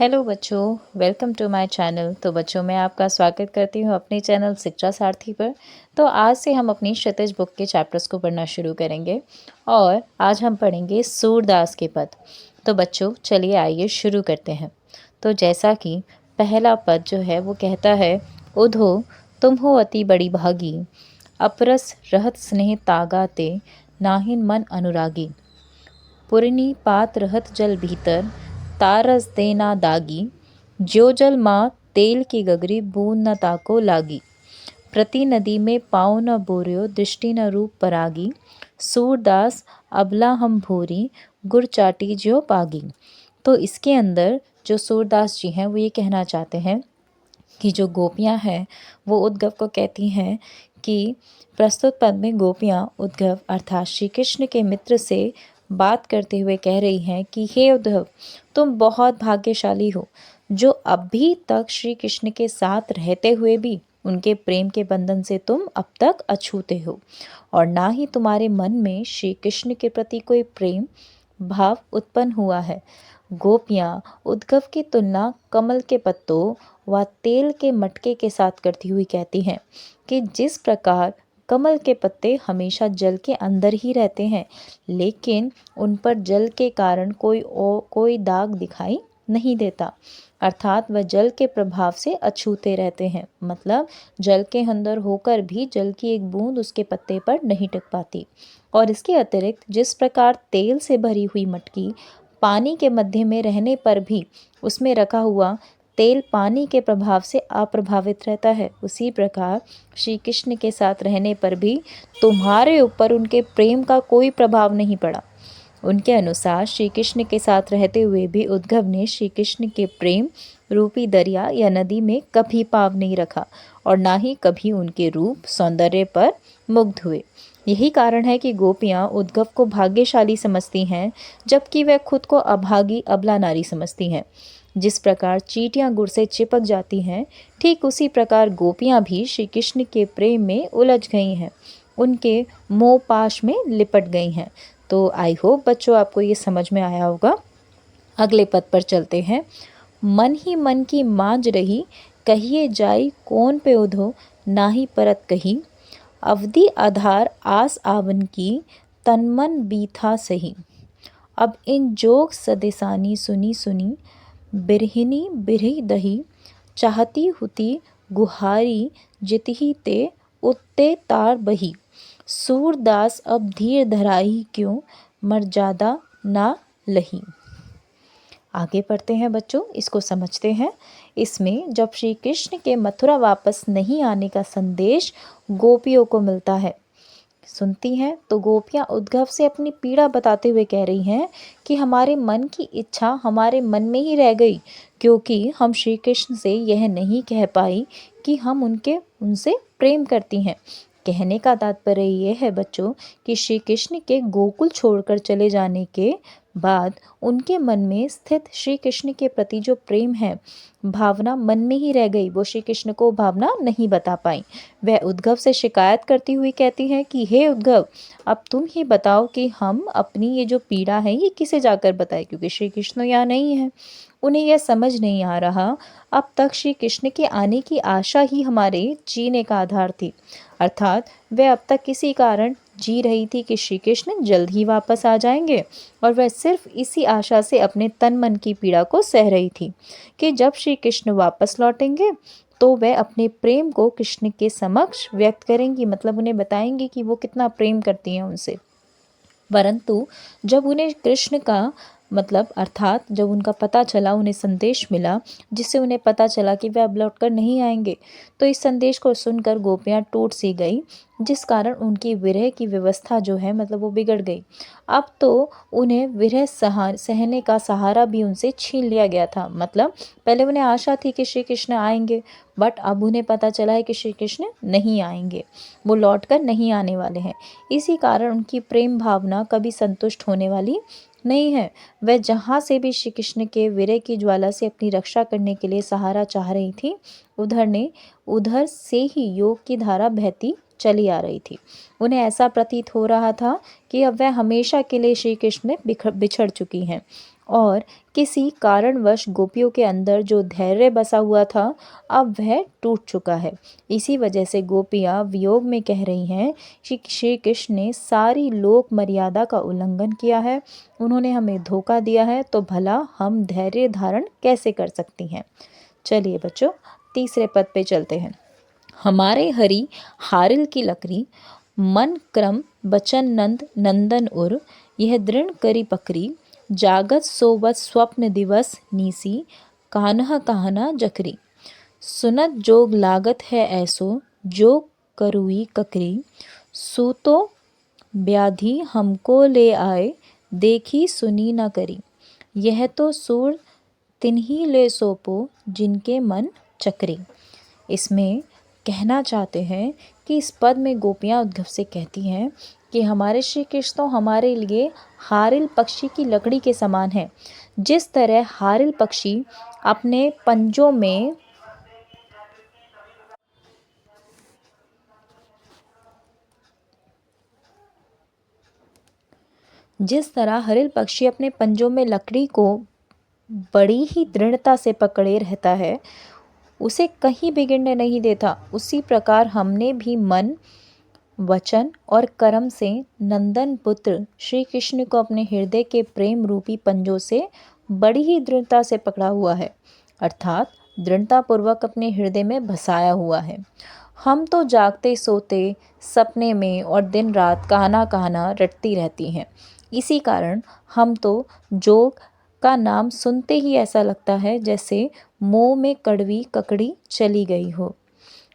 Hello बच्चों, welcome to my channel. तो बच्चों, मैं आपका स्वागत करती हूँ अपने चैनल शिक्षा सारथी पर। तो आज से हम अपनी क्षितिज बुक के चैप्टर्स को पढ़ना शुरू करेंगे और आज हम पढ़ेंगे सूरदास के पद। तो बच्चों चलिए आइए शुरू करते हैं। तो जैसा कि पहला पद जो है वो कहता है, उधो तुम हो अति बड़ी भागी, अपरस रहत स्नेह तागा ते, नाहिन मन अनुरागी। पुरनी पात रहत जल भीतर, तारस दे ना दागी। ज्यो जल माँ तेल की गगरी, बूंद न ताको लागी। प्रति नदी में पाँव न बोर्यो, दृष्टि न रूप परागी। सूरदास अबला हम भोरी, गुर चाटी ज्यो पागी। तो इसके अंदर जो सूरदास जी हैं वो ये कहना चाहते हैं कि जो गोपियाँ हैं वो उद्धव को कहती हैं कि प्रस्तुत पद में गोपियाँ उद्धव अर्थात श्री कृष्ण के मित्र से बात करते हुए कह रही हैं कि हे उद्धव, तुम बहुत भाग्यशाली हो जो अभी तक श्री कृष्ण के साथ रहते हुए भी उनके प्रेम के बंधन से तुम अब तक अछूते हो और ना ही तुम्हारे मन में श्री कृष्ण के प्रति कोई प्रेम भाव उत्पन्न हुआ है। गोपियाँ उद्धव की तुलना कमल के पत्तों व तेल के मटके के साथ करती हुई कहती हैं कि जिस प्रकार कमल के पत्ते हमेशा जल के अंदर ही रहते हैं लेकिन उन पर जल के कारण कोई दाग दिखाई नहीं देता, अर्थात वह जल के प्रभाव से अछूते रहते हैं। मतलब जल के अंदर होकर भी जल की एक बूंद उसके पत्ते पर नहीं टिक पाती। और इसके अतिरिक्त जिस प्रकार तेल से भरी हुई मटकी पानी के मध्य में रहने पर भी उसमें रखा हुआ तेल पानी के प्रभाव से अप्रभावित रहता है, उसी प्रकार श्री कृष्ण के साथ रहने पर भी तुम्हारे ऊपर उनके प्रेम का कोई प्रभाव नहीं पड़ा। उनके अनुसार श्री कृष्ण के साथ रहते हुए भी उद्धव ने श्री कृष्ण के प्रेम रूपी दरिया या नदी में कभी पाँव नहीं रखा और ना ही कभी उनके रूप सौंदर्य पर मुग्ध हुए। यही कारण है कि गोपियाँ उद्धव को भाग्यशाली समझती हैं जबकि वह खुद को अभागी अबला नारी समझती हैं। जिस प्रकार चींटियाँ गुड़ से चिपक जाती हैं, ठीक उसी प्रकार गोपियाँ भी श्री कृष्ण के प्रेम में उलझ गई हैं, उनके मोह पाश में लिपट गई हैं। तो आई होप बच्चों आपको ये समझ में आया होगा। अगले पद पर चलते हैं। मन ही मन की मांझ रही, कहिए जाई कौन पे उधो, नाही परत कही। अवधि आधार आस आवन की, तन मन बीथा सही। अब इन जोग सदेसानी सुनी सुनी, बिरहिनी बिरही दही। चाहती हुती गुहारी, जितही ते उत्ते तार बही। सूरदास अब धीर धराई क्यों, मर्यादा ना लही। आगे पढ़ते हैं बच्चों, इसको समझते हैं। इसमें जब श्री कृष्ण के मथुरा वापस नहीं आने का संदेश गोपियों को मिलता है, सुनती हैं तो गोपियाँ उद्धव से अपनी पीड़ा बताते हुए कह रही हैं कि हमारे मन की इच्छा हमारे मन में ही रह गई, क्योंकि हम श्री कृष्ण से यह नहीं कह पाई कि हम उनसे प्रेम करती हैं। कहने का तात्पर्य ये है बच्चों कि श्री कृष्ण के गोकुल छोड़कर चले जाने के बाद उनके मन में स्थित श्री कृष्ण के प्रति जो प्रेम है, भावना मन में ही रह गई, वो श्री कृष्ण को भावना नहीं बता पाई। वह उद्धव से शिकायत करती हुई कहती हैं कि हे उद्धव, अब तुम ही बताओ कि हम अपनी ये जो पीड़ा है ये किसे जाकर बताएं, क्योंकि श्री कृष्ण यहाँ नहीं है। उन्हें यह समझ नहीं आ रहा, अब तक श्री कृष्ण के आने की आशा ही हमारे जीने का आधार थी, अर्थात वह अब तक किसी कारण जी रही थी कि श्री कृष्ण जल्द ही वापस आ जाएंगे और वह सिर्फ इसी आशा से अपने तन मन की पीड़ा को सह रही थी कि जब श्री कृष्ण वापस लौटेंगे तो वह अपने प्रेम को कृष्ण के समक्ष व्यक्त करेंगी, मतलब उन्हें बताएंगी कि वो कितना प्रेम करती हैं उनसे। परंतु जब उन्हें कृष्ण का मतलब अर्थात जब उनका पता चला, उन्हें संदेश मिला जिससे उन्हें पता चला कि वह अब लौट कर नहीं आएंगे, तो इस संदेश को सुनकर गोपियाँ टूट सी गई, जिस कारण उनकी विरह की व्यवस्था जो है मतलब वो बिगड़ गई। अब तो उन्हें विरह सहने का सहारा भी उनसे छीन लिया गया था। मतलब पहले उन्हें आशा थी कि श्री कृष्ण आएंगे, बट अब उन्हें पता चला है कि श्री कृष्ण नहीं आएंगे, वो लौट कर नहीं आने वाले हैं। इसी कारण उनकी प्रेम भावना कभी संतुष्ट होने वाली नहीं है। वह जहाँ से भी श्री कृष्ण के विरह की ज्वाला से अपनी रक्षा करने के लिए सहारा चाह रही थी, उधर से ही योग की धारा बहती चली आ रही थी। उन्हें ऐसा प्रतीत हो रहा था कि अब वह हमेशा के लिए श्री कृष्ण में बिछड़ चुकी हैं और किसी कारणवश गोपियों के अंदर जो धैर्य बसा हुआ था अब वह टूट चुका है। इसी वजह से गोपियाँ वियोग में कह रही हैं कि श्री कृष्ण ने सारी लोक मर्यादा का उल्लंघन किया है, उन्होंने हमें धोखा दिया है, तो भला हम धैर्य धारण कैसे कर सकती हैं। चलिए बच्चों, तीसरे पद पे चलते हैं। हमारे हरि हारिल की लकड़ी, मन क्रम बचन नंद नंदन उर, यह दृढ़ करी पकड़ी, जागत सोवत स्वप्न दिवस नीसी, कान्हा कहना जकरी। सुनत जोग लागत है ऐसो, जो करुई ककरी, सूतो व्याधि हमको ले आए, देखी सुनी न करी। यह तो सूर तिन्ही ले सोपो, जिनके मन चकरी। इसमें कहना चाहते हैं कि इस पद में गोपियाँ उद्धव से कहती हैं कि हमारे श्री कृष्ण तो हमारे लिए हारिल पक्षी की लकड़ी के समान है। जिस तरह हारिल पक्षी अपने पंजों में लकड़ी को बड़ी ही दृढ़ता से पकड़े रहता है, उसे कहीं भी गिरने नहीं देता, उसी प्रकार हमने भी मन, वचन और कर्म से नंदन पुत्र श्री कृष्ण को अपने हृदय के प्रेम रूपी पंजों से बड़ी ही दृढ़ता से पकड़ा हुआ है, अर्थात दृढ़ता पूर्वक अपने हृदय में बसाया हुआ है। हम तो जागते सोते सपने में और दिन रात कहना कहना रटती रहती हैं। इसी कारण हम तो जोग का नाम सुनते ही ऐसा लगता है जैसे मुंह में कड़वी ककड़ी चली गई हो।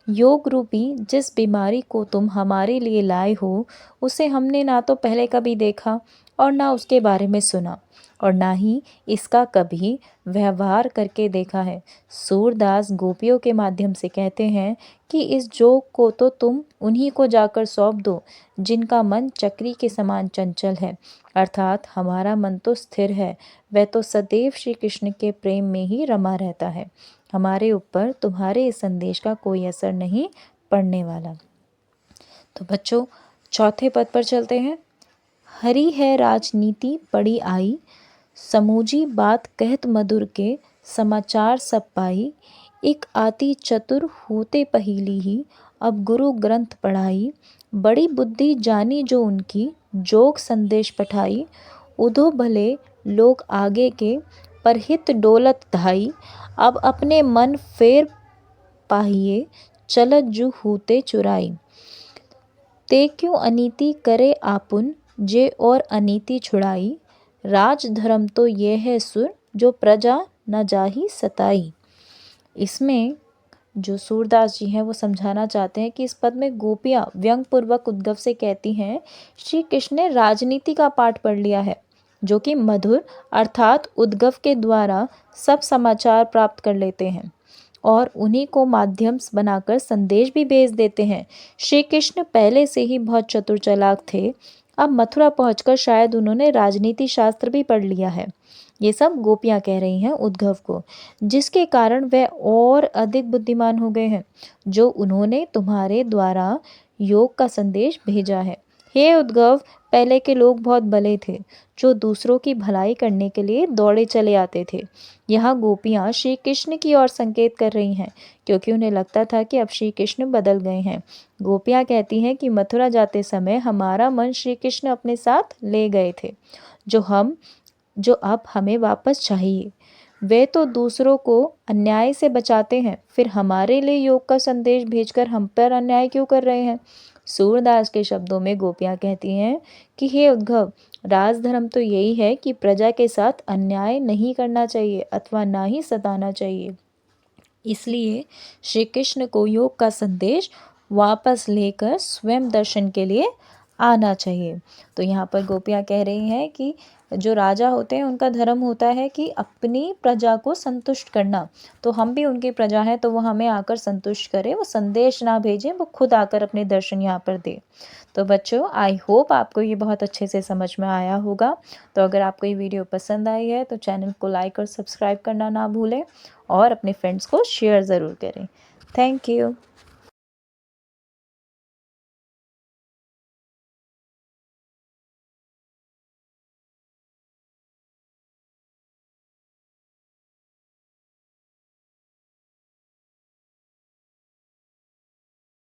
योग रूपी जिस बीमारी को तुम हमारे लिए लाए हो, उसे हमने ना तो पहले कभी देखा और ना उसके बारे में सुना और ना ही इसका कभी व्यवहार करके देखा है। सूरदास गोपियों के माध्यम से कहते हैं कि इस जोग को तो तुम उन्हीं को जाकर सौंप दो, जिनका मन चक्री के समान चंचल है, अर्थात हमारा मन तो स्थिर है, वह तो सदैव श्री कृष्ण के प्रेम में ही रमा रहता है। हमारे ऊपर तुम्हारे इस संदेश का कोई असर नहीं पड़ने वाला। तो बच्चों, चौथे पद पर चलते हैं। हरि है राजनीति पड़ी आई, समूजी बात कहत मधुर के, समाचार सब पाई, एक आती चतुर होते पहीली ही, अब गुरु ग्रंथ पढ़ाई, बड़ी बुद्धि जानी जो उनकी, जोग संदेश पठाई, उधो भले लोग आगे के, परहित डोलत धाई, अब अपने मन फेर पाहिए, चलत जू हूते चुराई। ते क्यों अनीति करे आपुन, जे और अनीति छुड़ाई, राज धर्म तो ये है सुर, जो प्रजा न जाही सताई। इसमें जो सूरदास जी हैं वो समझाना चाहते हैं कि इस पद में गोपियाँ व्यंग पूर्वक उद्धव से कहती हैं, श्री कृष्ण ने राजनीति का पाठ पढ़ लिया है, जो कि मधुर अर्थात उद्धव के द्वारा सब समाचार प्राप्त कर लेते हैं और उन्हीं को माध्यम बनाकर संदेश भी भेज देते हैं। श्री कृष्ण पहले से ही बहुत चतुर चालाक थे, अब मथुरा पहुंचकर शायद उन्होंने राजनीति शास्त्र भी पढ़ लिया है। ये सब गोपियाँ कह रही हैं उद्धव को, जिसके कारण वह और अधिक बुद्धिमान हो गए हैं, जो उन्होंने तुम्हारे द्वारा योग का संदेश भेजा है। हे उद्धव, पहले के लोग बहुत भले थे, जो दूसरों की भलाई करने के लिए दौड़े चले आते थे। यहाँ गोपियाँ श्री कृष्ण की ओर संकेत कर रही हैं, क्योंकि उन्हें लगता था कि अब श्री कृष्ण बदल गए हैं। गोपियाँ कहती हैं कि मथुरा जाते समय हमारा मन श्री कृष्ण अपने साथ ले गए थे, जो अब हमें वापस चाहिए। वे तो दूसरों को अन्याय से बचाते हैं, फिर हमारे लिए योग का संदेश भेजकर हम पर अन्याय क्यों कर रहे हैं। सूरदास के शब्दों में गोपियाँ कहती हैं कि हे उद्धव, राजधर्म तो यही है कि प्रजा के साथ अन्याय नहीं करना चाहिए अथवा ना ही सताना चाहिए। इसलिए श्री कृष्ण को योग का संदेश वापस लेकर स्वयं दर्शन के लिए आना चाहिए। तो यहाँ पर गोपियाँ कह रही हैं कि जो राजा होते हैं उनका धर्म होता है कि अपनी प्रजा को संतुष्ट करना, तो हम भी उनकी प्रजा हैं, तो वो हमें आकर संतुष्ट करें, वो संदेश ना भेजें, वो खुद आकर अपने दर्शन यहाँ पर दे। तो बच्चों, आई होप आपको ये बहुत अच्छे से समझ में आया होगा। तो अगर आपको ये वीडियो पसंद आई है तो चैनल को लाइक और सब्सक्राइब करना ना भूलें और अपने फ्रेंड्स को शेयर ज़रूर करें। Thank you.